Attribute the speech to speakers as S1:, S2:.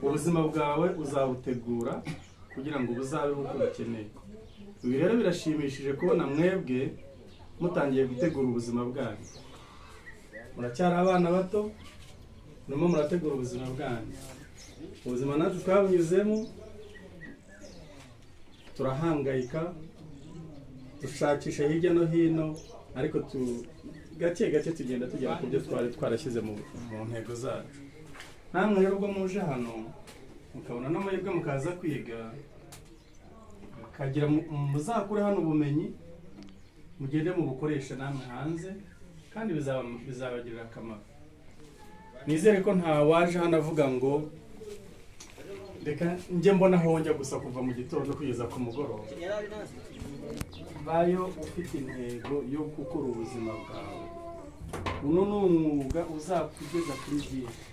S1: ubuzima bwawe uzabutegura kugira ngo buzabeho uko bikeneye. Ibi rero birashimishije kubona mwebwe mutangiye gutegura ubuzima bwanyu. Muracyari abana bato, murimo murategura ubuzima bwanyu. Ubuzima natwe twabunyuzemo, turahangayika, dushakisha hirya no hino, ariko gake gake tugenda tugera ku byo twari twarashyize mu ntego zacu. Namwe rero ubwo muje hano mukabona n'amahirwe mukaza kwiga, mukagira muzakure hano ubumenyi, mugende mu bukoresha namwe hanze, kandi bizabagirira akamaro. Nizere ko nta waje hano avuga ngo reka njye mbona aho njya gusa kuva mu gitondo kugeza ku mugoroba. Bayo ufite intego yo gukora ubuzima bwawe. Uno ni umwuga uzakugeza kuri byinshi.